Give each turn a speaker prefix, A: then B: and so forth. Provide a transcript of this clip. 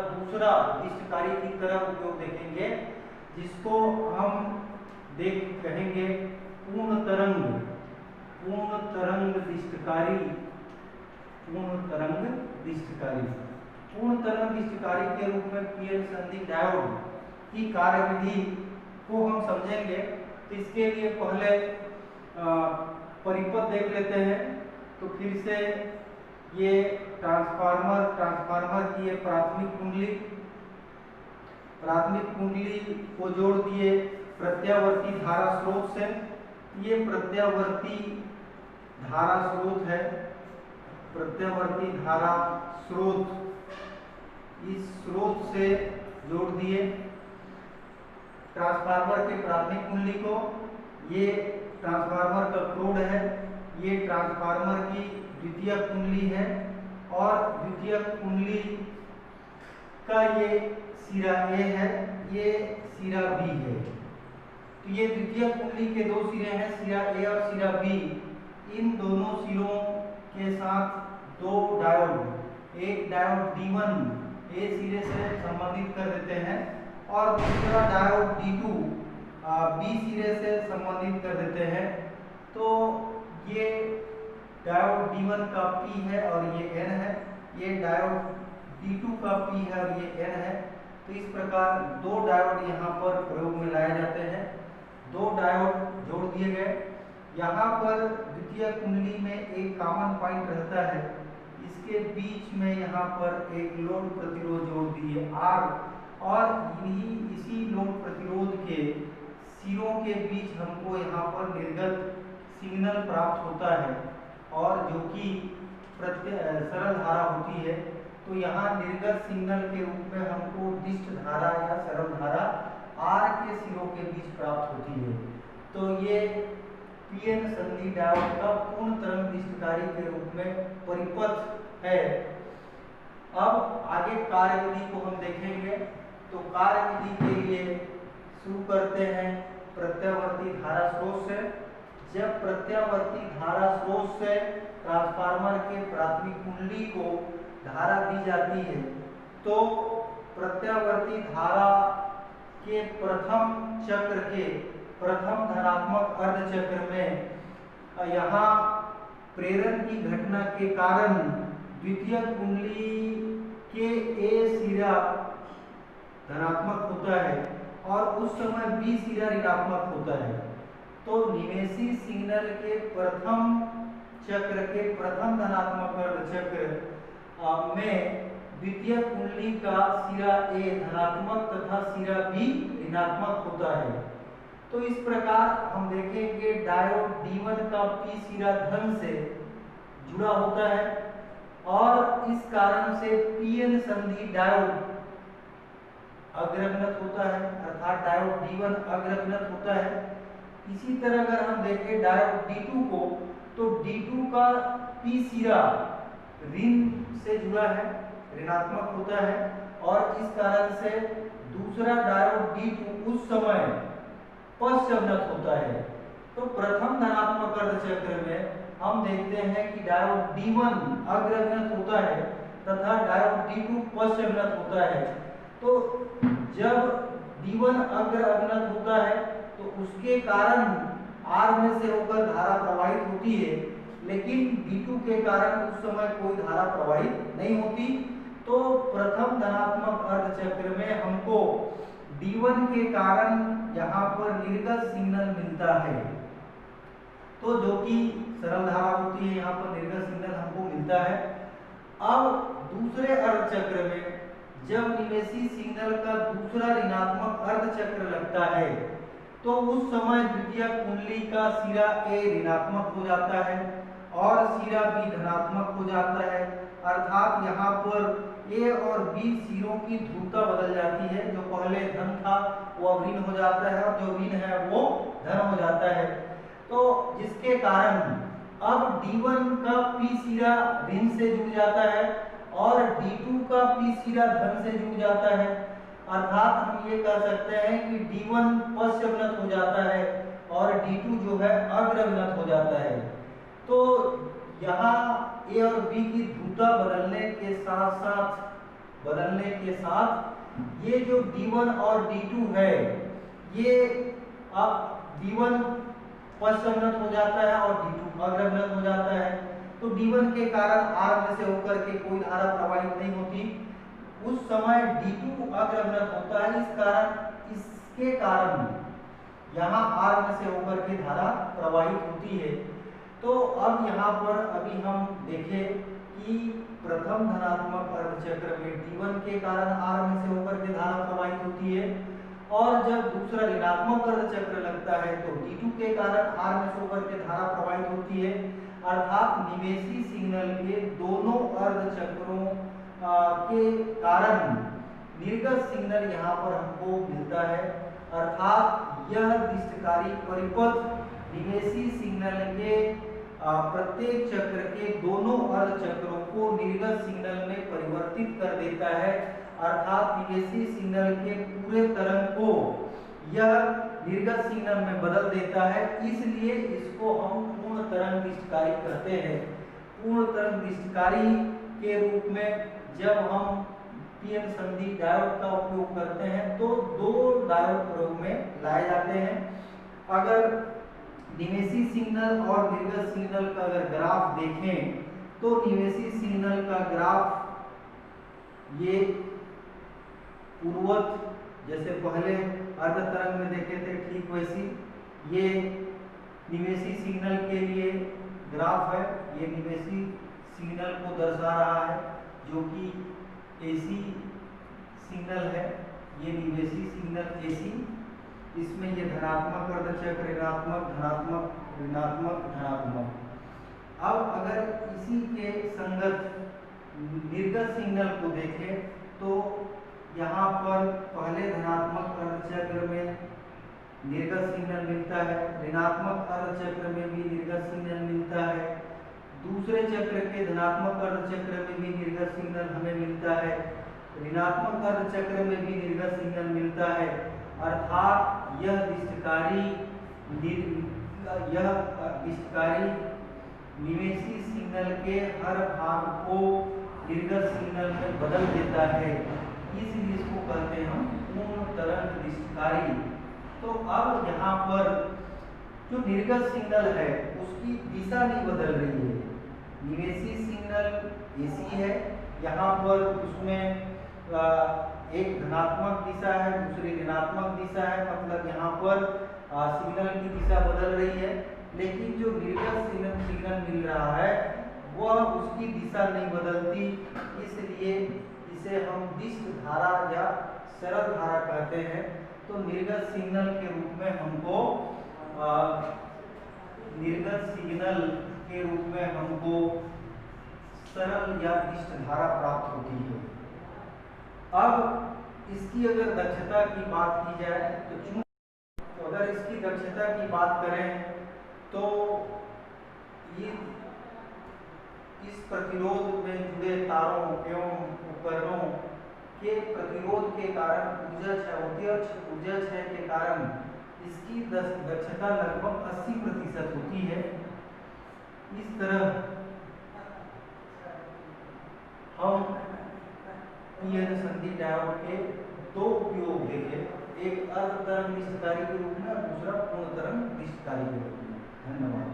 A: दूसरा दिष्टकारी की तरह उपयोग देखेंगे, जिसको हम कहेंगे पूर्ण तरंग दिष्टकारी। पूर्ण तरंग दिष्टकारी के रूप में पीएन संधि डायोड की कार्यविधि को हम समझेंगे। तो इसके लिए पहले परिपथ देख लेते हैं। तो फिर से ये ट्रांसफार्मर की ये प्राथमिक कुंडली को जोड़ दिए प्रत्यावर्ती धारा स्रोत से। ये प्रत्यावर्ती धारा स्रोत है, प्रत्यावर्ती धारा स्रोत, इस स्रोत से जोड़ दिए ट्रांसफार्मर के प्राथमिक कुंडली को। ये ट्रांसफार्मर का क्रोड है, ये ट्रांसफार्मर की द्वितीय कुंडली है, और द्वितीय कुंडली का ये सिरा ए है, ये सिरा बी है। तो ये द्वितीय कुंडली के दो सिरे हैं, सिरा ए और सिरा बी। इन दोनों सिरों के साथ दो डायोड, एक डायोड D1 ए सिरे से संबंधित कर देते हैं और दूसरा डायोड D2 बी सिरे से संबंधित कर देते हैं। तो ये डायोड D1 का P है और ये N है, ये डायोड D2 का P है और ये N है। तो इस प्रकार दो डायोड यहाँ पर प्रयोग में लाए जाते हैं, दो डायोड जोड़ दिए गए। यहाँ पर द्वितीय कुंडली में एक कॉमन पॉइंट रहता है, इसके बीच में यहाँ पर एक लोड प्रतिरोध जोड़ दिए R, और इसी लोड प्रतिरोध के सिरों के बीच हमको यहाँ पर निर्गत सिग्नल प्राप्त होता है, और जो कि सरल धारा होती है। तो यहाँ निर्गत सिग्नल के रूप में हमको दिष्ट धारा या सरल धारा R के सिरों के बीच प्राप्त होती है। तो ये पीएन संधि डायोड का पूर्ण तरंग दिष्टकारी के रूप में परिपथ है। अब आगे कार्यविधि को हम देखेंगे। तो कार्यविधि के लिए शुरू करते हैं प्रत्यावर्ती धारा स्रोत से। जब प्रत्यावर्ती धारा स्रोत से ट्रांसफार्मर के प्राथमिक कुंडली को धारा दी जाती है, तो प्रत्यावर्ती धारा के प्रथम चक्र के प्रथम धनात्मक अर्धचक्र में यहाँ प्रेरण की घटना के कारण द्वितीय कुंडली के ए सिरा धनात्मक होता है और उस समय बी सिरा ऋणात्मक होता है। तो निवेशी सिग्नल के प्रथम चक्र के प्रथम धनात्मक अर्धचक्र में द्वितीय कुंडली का सिरा ए धनात्मक तथा सिरा बी ऋणात्मक होता है। तो इस प्रकार हम देखेंगे डायोड D1 का P सिरा धन से जुड़ा होता है, और इस कारण से पीएन संधि डायोड अग्रगणत होता है, अर्थात डायोड D1 अग्रगणत होता है। इसी तरह अगर हम देखें डायोड D2 को, तो D2 का P सिरा ऋण से जुड़ा है, ऋणात्मक होता है, और इस कारण से दूसरा डायोड D2 उस समय पश्चवनत होता है। तो प्रथम धनात्मक अर्धचक्र में हम देखते हैं कि डायोड D1 अग्रगणत होता है तथा डायोड D2 पश्चवनत होता है। तो जब D1 अग्रगणत होता है तो उसके कारण R में से होकर धारा प्रवाहित होती है, लेकिन D2 के कारण उस समय कोई धारा प्रवाहित नहीं होती। तो प्रथम धनात्मक अर्धचक्र में हमको D1 के कारण यहाँ पर निर्गत सिग्नल मिलता है, तो जो कि सरल धारा होती है, यहाँ पर निर्गत सिग्नल हमको मिलता है। अब दूसरे अर्धचक्र में जब निवेशी सिग्नल का दूसरा ऋणात्मक अर्धचक्र लगता है, तो उस समय द्वितीय कुंडली का सिरा ए ऋणात्मक हो जाता है और सिरा बी धनात्मक हो जाता है, अर्थात यहाँ पर ए और बी सिरों की ध्रुवता बदल जाती है। जो पहले धन था वो अब ऋण हो जाता है और जो ऋण है वो धन हो जाता है। तो जिसके कारण अब D1 का P सिरा ऋण से जुड़ जाता है और D2 का P सिरा धन से जुड़ जाता है, अर्थात हम ये कह सकते हैं कि D1 पश्चवनत हो जाता है और D2 जो है अग्रगणत हो जाता है। तो यहाँ ए और बी की ध्रुवता बदलने के साथ साथ बदलने के साथ ये जो D1 और D2 है, ये अब D1 पश्चमनत हो जाता है और D2 अग्रगणत हो जाता है। तो D1 के कारण R में से होकर के कोई धारा प्रवाहित नहीं होती। उस समय D2 अग्रगणत होता है, इसके कारण यहाँ R में से होकर के धारा प्रवाहित होती है। तो अब यहाँ पर अभी हम देखें कि प्रथम धनात्मक अर्धचक्र में D1 के कारण R में से होकर के धारा प्रवाहित होती है, और जब दूसरा ऋणात्मक अर्धचक्र लगता है तो D2 के कारण R में से होकर के धारा प्रवाहित होती है। अर्थात निवेशी सिग्नल के दोनों अर्धचक्रों के कारण निर्गत सिग्नल यहाँ पर हमको मिलता है। अर्थात यह दिष्टकारी परिपथ निवेशी सिग्नल के प्रत्येक चक्र के दोनों अर्धचक्रों को निर्गत सिग्नल में परिवर्तित कर देता है। अर्थात निवेशी सिग्नल के पूरे तरंग को यह निर्गत सिग्नल में बदल देता है, इसलिए इसको हम पूर्ण तरंग दिष्टकारी कहते हैं। पूर्ण तरंग दिष्टकारी के रूप में जब हम पीएन संधि डायोड का उपयोग करते हैं तो दो डायोड प्रयोग में लाए जाते हैं। अगर निवेशी सिग्नल और निर्गत सिग्नल का अगर ग्राफ देखें तो निवेशी सिग्नल का ग्राफ ये पूर्ववत जैसे पहले अर्ध तरंग में देखे थे ठीक वैसी ये निवेशी सिग्नल के लिए ग्राफ है। ये निवेशी सिग्नल को दर्शा रहा है जो कि एसी सिग्नल है। ये निवेशी सिग्नल एसी, इसमें ये धनात्मक अर्धचक्र, ऋणात्मक, धनात्मक, ऋणात्मक, धनात्मक। अब अगर इसी के संगत निर्गत सिग्नल को देखें तो यहाँ पर पहले धनात्मक अर्धचक्र में निर्गत सिग्नल मिलता है, ऋणात्मक अर्धचक्र में भी निर्गत सिग्नल मिलता है, दूसरे चक्र के धनात्मक अर्धचक्र में भी निर्गत सिग्नल हमें मिलता है, ऋणात्मक अर्धचक्र में भी निर्गत सिग्नल मिलता है। अर्थात यह दिष्टकारी निवेशी सिग्नल के हर भाग को निर्गत सिग्नल में बदल देता है, इसलिए इसको कहते हैं हम पूर्ण तरंग दिष्टकारी। तो अब यहाँ पर जो निर्गत सिग्नल है उसकी दिशा नहीं बदल रही है। निवेशी सिग्नल एसी है, यहाँ पर उसमें एक धनात्मक दिशा है, दूसरी ऋणात्मक दिशा है, मतलब यहाँ पर सिग्नल की दिशा बदल रही है, लेकिन जो निर्गत सिग्नल मिल रहा है वह उसकी दिशा नहीं बदलती, इसलिए इसे हम दिष्ट धारा या सरल धारा कहते हैं। तो निर्गत सिग्नल के रूप में हमको सरल या दिष्ट धारा प्राप्त होती है। अब इसकी अगर दक्षता की बात की जाए तो अगर इसकी दक्षता की बात करें तो ये इस प्रतिरोध में जुड़े तारों एवं उपकरणों के प्रतिरोध के कारण ऊर्जा क्षय के कारण इसकी दक्षता लगभग 80% होती है। इस तरह हम पीएन संधि डायोड के दो उपयोग देखे, एक अर्ध तरंग दिष्टकारी के रूप में, दूसरा पूर्ण तरंग दिष्टकारी के रूप में। धन्यवाद।